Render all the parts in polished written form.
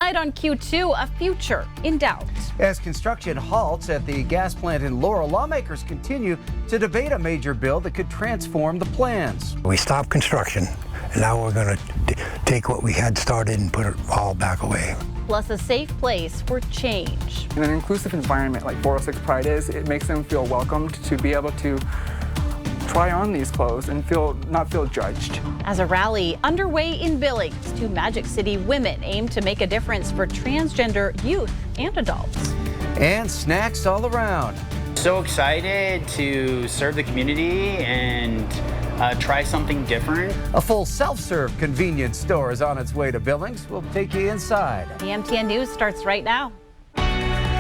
Tonight on Q2, a future in doubt. As construction halts at the gas plant in Laurel, lawmakers continue to debate a major bill that could transform the plans. We stopped construction, and now we're going to take what we had started and put it all back away. Plus, a safe place for change. In an inclusive environment like 406 Pride is, it makes them feel welcomed to be able to try on these clothes and not feel judged. As a rally underway in Billings, two Magic City women aim to make a difference for transgender youth and adults. And snacks all around. So excited to serve the community and try something different. A full self-serve convenience store is on its way to Billings. We'll take you inside. The MTN News starts right now.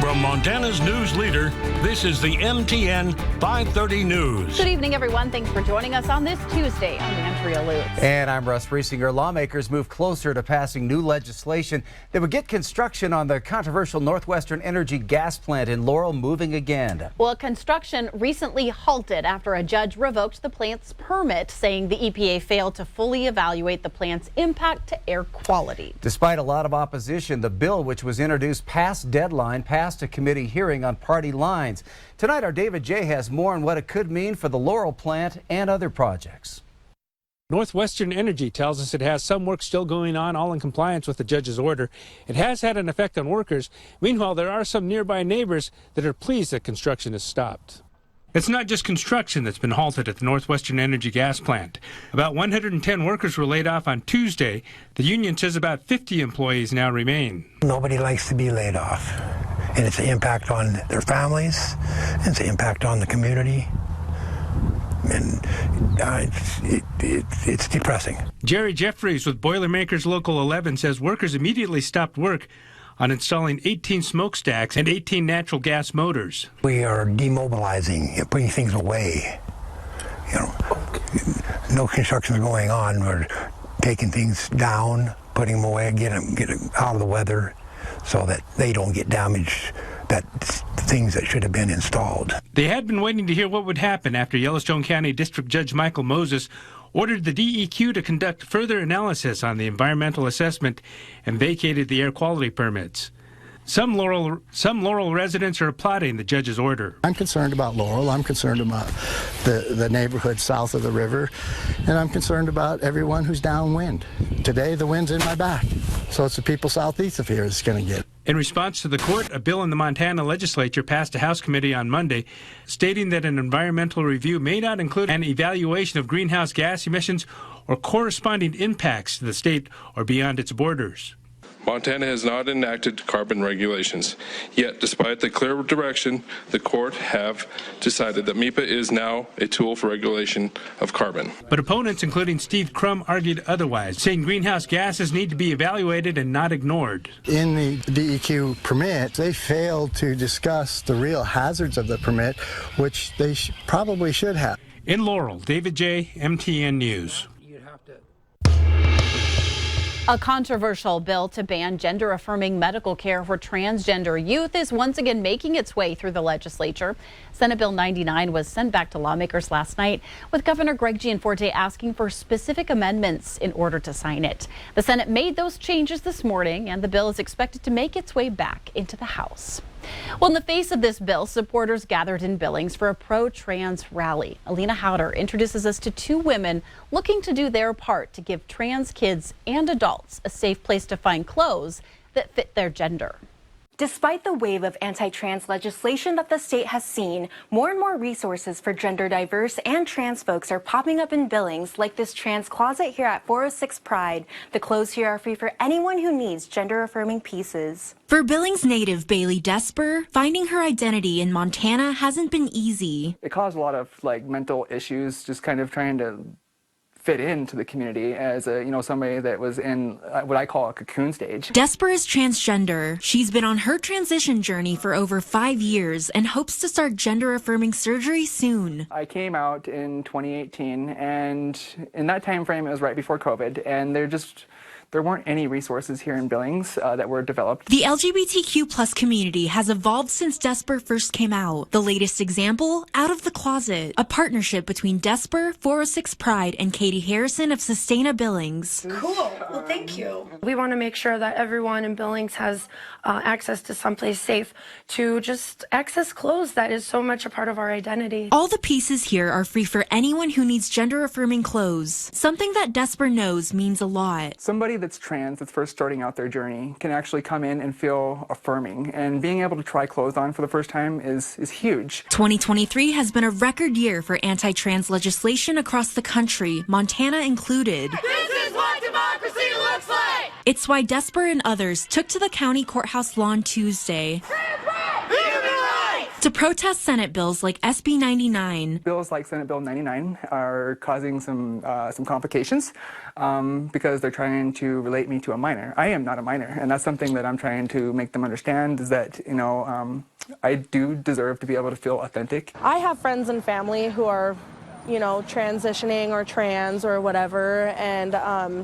From Montana's news leader, this is the MTN 530 News. Good evening, everyone. Thanks for joining us on this Tuesday. I'm Andrea, Lutz. And I'm Russ Riesinger. Lawmakers move closer to passing new legislation that would get construction on the controversial Northwestern Energy gas plant in Laurel moving again. Well, construction recently halted after a judge revoked the plant's permit, saying the EPA failed to fully evaluate the plant's impact to air quality. Despite a lot of opposition, the bill, which was introduced past deadline, passed a committee hearing on party lines. Tonight, our David J. has more on what it could mean for the Laurel plant and other projects. Northwestern Energy tells us it has some work still going on, all in compliance with the judge's order. It has had an effect on workers. Meanwhile, there are some nearby neighbors that are pleased that construction has stopped. It's not just construction that's been halted at the Northwestern Energy gas plant. About 110 workers were laid off on Tuesday. The union says about 50 employees now remain. Nobody likes to be laid off, and it's an impact on their families, and it's an impact on the community, and it's depressing. Jerry Jeffries with Boilermakers Local 11 says workers immediately stopped work on installing 18 smokestacks and 18 natural gas motors. We are demobilizing, putting things away. You know, no construction is going on. We're taking things down, putting them away, get them out of the weather so that they don't get damaged, that things that should have been installed. They had been waiting to hear what would happen after Yellowstone County District Judge Michael Moses ordered the DEQ to conduct further analysis on the environmental assessment and vacated the air quality permits. Some Laurel residents are applauding the judge's order. I'm concerned about Laurel. I'm concerned about the neighborhood south of the river, and I'm concerned about everyone who's downwind. Today, the wind's in my back, so it's the people southeast of here that's going to get it. In response to the court, a bill in the Montana legislature passed a House committee on Monday, stating that an environmental review may not include an evaluation of greenhouse gas emissions or corresponding impacts to the state or beyond its borders. Montana has not enacted carbon regulations. Yet, despite the clear direction, the court have decided that MEPA is now a tool for regulation of carbon. But opponents, including Steve Crum, argued otherwise, saying greenhouse gases need to be evaluated and not ignored. In the DEQ permit, they failed to discuss the real hazards of the permit, which they probably should have. In Laurel, David J., MTN News. A controversial bill to ban gender-affirming medical care for transgender youth is once again making its way through the legislature. Senate Bill 99 was sent back to lawmakers last night, with Governor Greg Gianforte asking for specific amendments in order to sign it. The Senate made those changes this morning, and the bill is expected to make its way back into the House. Well, in the face of this bill, supporters gathered in Billings for a pro-trans rally. Alina Howder introduces us to two women looking to do their part to give trans kids and adults a safe place to find clothes that fit their gender. Despite the wave of anti-trans legislation that the state has seen, more and more resources for gender diverse and trans folks are popping up in Billings, like this trans closet here at 406 Pride. The clothes here are free for anyone who needs gender-affirming pieces. For Billings native Bailey Desper, finding her identity in Montana hasn't been easy. It caused a lot of mental issues, just kind of trying to fit into the community as somebody that was in what I call a cocoon stage. Desper is transgender. She's been on her transition journey for over 5 years and hopes to start gender-affirming surgery soon. I came out in 2018, and in that time frame, it was right before COVID, and there weren't any resources here in Billings that were developed. The LGBTQ plus community has evolved since Desper first came out. The latest example, Out of the Closet, a partnership between Desper, 406 Pride, and Katie Harrison of Sustaina Billings. Cool. Well, thank you. We want to make sure that everyone in Billings has access to someplace safe to just access clothes that is so much a part of our identity. All the pieces here are free for anyone who needs gender-affirming clothes, something that Desper knows means a lot. Somebody that's trans, that's first starting out their journey, can actually come in and feel affirming, and being able to try clothes on for the first time is huge. 2023 has been a record year for anti-trans legislation across the country, Montana included. This is what democracy looks like! It's why Desper and others took to the county courthouse lawn Tuesday to protest Senate bills like SB 99. Bills like Senate Bill 99 are causing some complications because they're trying to relate me to a minor. I am not a minor, and that's something that I'm trying to make them understand, is that, you know, I do deserve to be able to feel authentic. I have friends and family who are, you know, transitioning or trans or whatever, and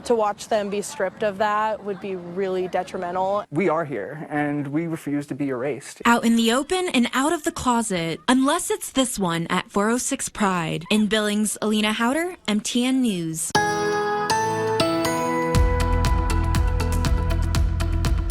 to watch them be stripped of that would be really detrimental. We are here, and we refuse to be erased. Out in the open and out of the closet, unless it's this one at 406 Pride. In Billings, Alina Howder, MTN News.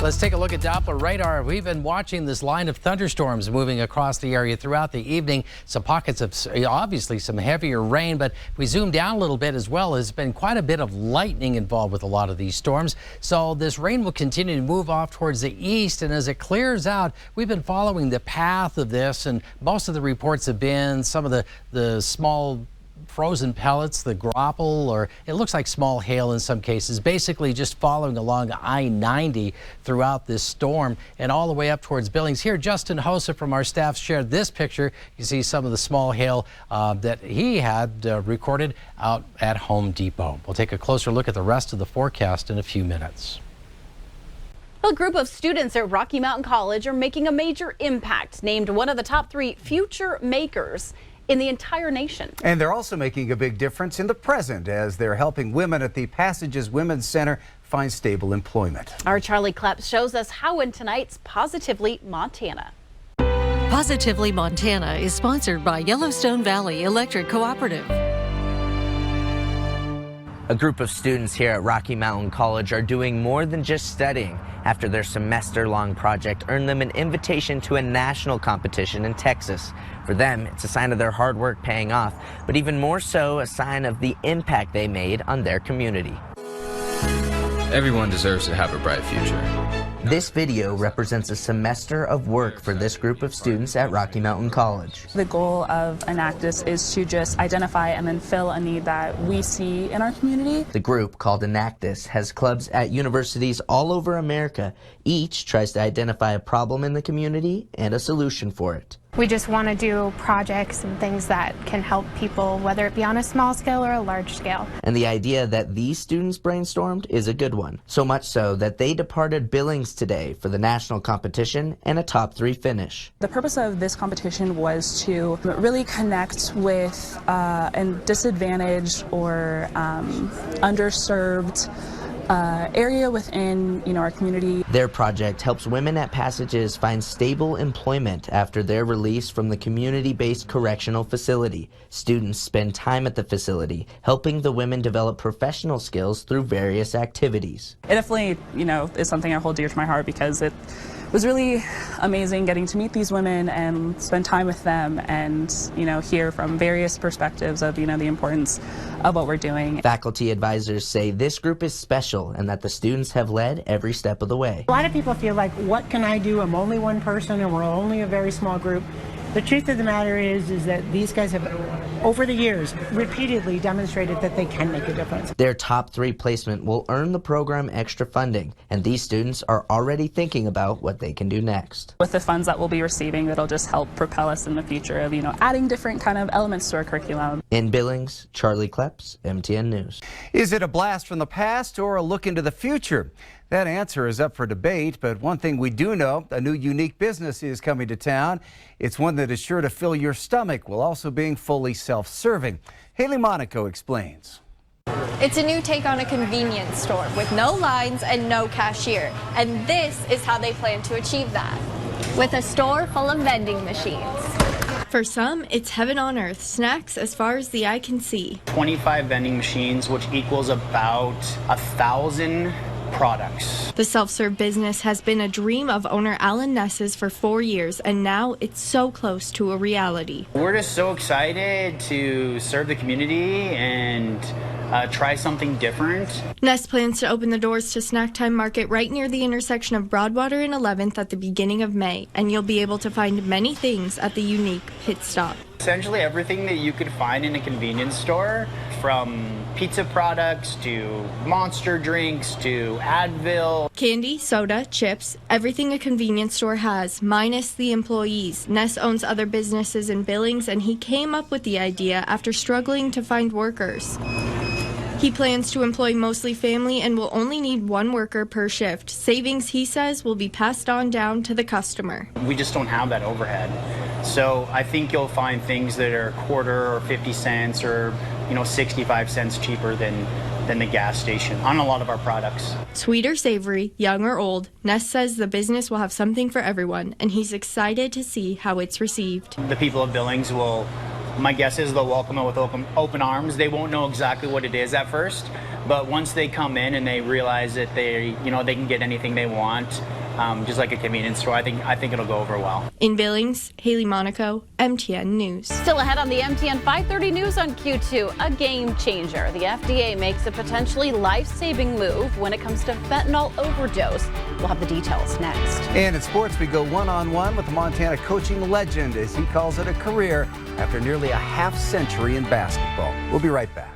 Let's take a look at Doppler radar. We've been watching this line of thunderstorms moving across the area throughout the evening. Some pockets of obviously some heavier rain, but if we zoom down a little bit as well, there's been quite a bit of lightning involved with a lot of these storms. So this rain will continue to move off towards the east, and as it clears out, we've been following the path of this, and most of the reports have been some of the small frozen pellets, the grapple, or it looks like small hail in some cases, basically just following along I-90 throughout this storm and all the way up towards Billings. Here, Justin Hosa from our staff shared this picture. You see some of the small hail that he had recorded out at Home Depot. We'll take a closer look at the rest of the forecast in a few minutes. A group of students at Rocky Mountain College are making a major impact, named one of the top 3 future makers in the entire nation. And they're also making a big difference in the present as they're helping women at the Passages Women's Center find stable employment. Our Charlie Kleps shows us how in tonight's Positively Montana. Positively Montana is sponsored by Yellowstone Valley Electric Cooperative. A group of students here at Rocky Mountain College are doing more than just studying. After their semester-long project earned them an invitation to a national competition in Texas. For them, it's a sign of their hard work paying off, but even more so, a sign of the impact they made on their community. Everyone deserves to have a bright future. This video represents a semester of work for this group of students at Rocky Mountain College. The goal of Enactus is to just identify and then fill a need that we see in our community. The group, called Enactus, has clubs at universities all over America. Each tries to identify a problem in the community and a solution for it. We just want to do projects and things that can help people, whether it be on a small scale or a large scale. And the idea that these students brainstormed is a good one. So much so that they departed Billings today for the national competition and a top 3 finish. The purpose of this competition was to really connect with a disadvantaged or underserved area within our community. Their project helps women at Passages find stable employment after their release from the community-based correctional facility. Students spend time at the facility, helping the women develop professional skills through various activities. It definitely, is something I hold dear to my heart because it was really amazing getting to meet these women and spend time with them and, hear from various perspectives of, the importance of what we're doing. Faculty advisors say this group is special and that the students have led every step of the way. A lot of people feel like, what can I do? I'm only one person and we're only a very small group. The truth of the matter is that these guys have, over the years, repeatedly demonstrated that they can make a difference. Their top 3 placement will earn the program extra funding, and these students are already thinking about what they can do next. With the funds that we'll be receiving, that'll just help propel us in the future of, adding different kind of elements to our curriculum. In Billings, Charlie Kleps, MTN News. Is it a blast from the past or a look into the future? That answer is up for debate, but one thing we do know, a new unique business is coming to town. It's one that is sure to fill your stomach while also being fully self-serving. Haley Monaco explains. It's a new take on a convenience store with no lines and no cashier. And this is how they plan to achieve that. With a store full of vending machines. For some, it's heaven on earth, snacks as far as the eye can see. 25 vending machines, which equals about 1,000 products. The self-serve business has been a dream of owner Alan Ness's for 4 years, and now it's so close to a reality. We're just so excited to serve the community and try something different. Ness plans to open the doors to Snack Time Market right near the intersection of Broadwater and 11th at the beginning of May, and you'll be able to find many things at the unique Pit Stop. Essentially everything that you could find in a convenience store, from pizza products to Monster drinks to Advil. Candy, soda, chips, everything a convenience store has, minus the employees. Ness owns other businesses in Billings, and he came up with the idea after struggling to find workers. He plans to employ mostly family and will only need one worker per shift. Savings, he says, will be passed on down to the customer. We just don't have that overhead. So I think you'll find things that are quarter or 50 cents or 65 cents cheaper than the gas station on a lot of our products. Sweet or savory, young or old, Ness says the business will have something for everyone, and he's excited to see how it's received. The people of Billings will, my guess is they'll welcome it with open arms. They won't know exactly what it is at first, but once they come in and they realize that they can get anything they want, just like a convenience store, I think it'll go over well. In Billings, Haley Monaco, MTN News. Still ahead on the MTN 530 News on Q2, a game changer. The FDA makes a potentially life-saving move when it comes to fentanyl overdose. We'll have the details next. And in sports, we go one-on-one with the Montana coaching legend, as he calls it, a career after nearly a half-century in basketball. We'll be right back.